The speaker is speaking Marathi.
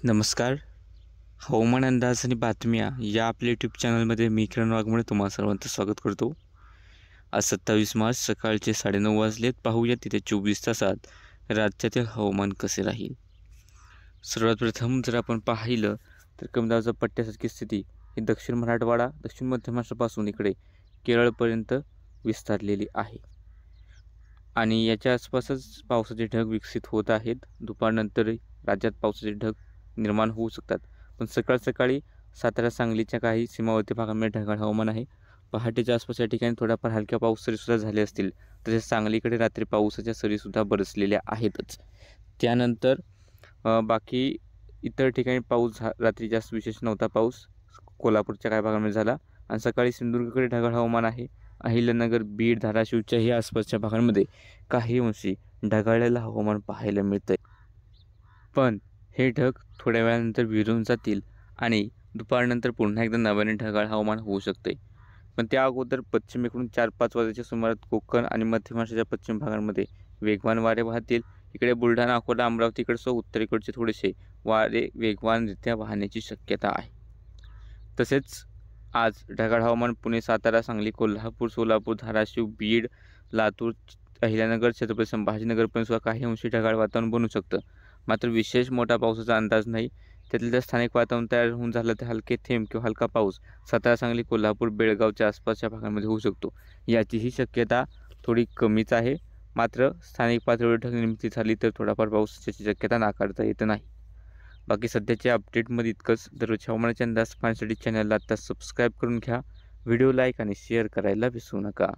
नमस्कार. हवामान अंदाज आणि बातम्या या आपल्या यूट्यूब चॅनलमध्ये मी किरण वाघमोडे तुम्हा सर्वांचं स्वागत करतो. आज 27 मार्च सकाळचे 9:30 वाजलेत. पाहूया तिथे 24 तासात राज्यातील हवामान कसे राहील. सर्वात प्रथम जर आपण पाहिलं तर कमी दाबाच्या पट्ट्यासारखी स्थिती ही दक्षिण मराठवाडा, दक्षिण मध्य महाराष्ट्रापासून इकडे केरळपर्यंत विस्तारलेली आहे आणि याच्या आसपासच पावसाचे ढग विकसित होत आहेत. दुपारनंतर राज्यात पावसाचे ढग निर्माण होऊ शकतात. पण सकाळी सातारा, सांगलीच्या काही सीमावर्ती भागांमध्ये ढगाळ हवामान आहे. पहाटेच्या आसपास या ठिकाणी थोडाफार हलक्या पाऊस सरीसुद्धा झाले असतील. तसेच सांगलीकडे रात्री पावसाच्या सरीसुद्धा बरसलेल्या आहेतच. त्यानंतर बाकी इतर ठिकाणी पाऊस रात्री जास्त विशेष नव्हता. पाऊस कोल्हापूरच्या काही भागांमध्ये झाला आणि सकाळी सिंधुदुर्गकडे ढगाळ हवामान आहे. अहिल्यानगर, बीड, धाराशिवच्याही आसपासच्या भागांमध्ये काही अंशी ढगाळलेलं हवामान पाहायला मिळतंय. पण हे ढग थोड्या वेळानंतर विरून जातील आणि दुपारनंतर पुन्हा एकदा नव्याने ढगाळ हवामान होऊ शकते. पण त्या अगोदर पश्चिमेकडून 4-5 वाजेच्या सुमारास कोकण आणि मध्य महाराष्ट्राच्या पश्चिम भागांमध्ये वेगवान वारे वाहतील. इकडे बुलढाणा, अकोला, अमरावतीकडसह उत्तरेकडचे थोडेसे वारे वेगवानरित्या वाहण्याची शक्यता आहे. तसेच आज ढगाळ हवामान पुणे, सातारा, सांगली, कोल्हापूर, सोलापूर, धाराशिव, बीड, लातूर, अहिल्यानगर, छत्रपती संभाजीनगरपर्यंत सुद्धा काही अंशी ढगाळ वातावरण बनू शकतं. मात्र विशेष मोठा पावसाचा अंदाज नाही. त्यातल्या स्थानिक वातावरण तयार होऊन झालं तर हलके थेंब किंवा हलका पाऊस सातारा, सांगली, कोल्हापूर, बेळगावच्या आसपासच्या भागांमध्ये होऊ शकतो. याचीही शक्यता थोडी कमीच आहे. मात्र स्थानिक पातळीवर ढग निर्मिती झाली तर थोडाफार पावसाची शक्यता नाकारता येत नाही. बाकी सध्याच्या अपडेटमध्ये इतकंच. दररोज हवामानाचे अंदाज पाहण्यासाठी चॅनलला आता सबस्क्राईब करून घ्या. व्हिडिओ लाईक आणि शेअर करायला विसरू नका.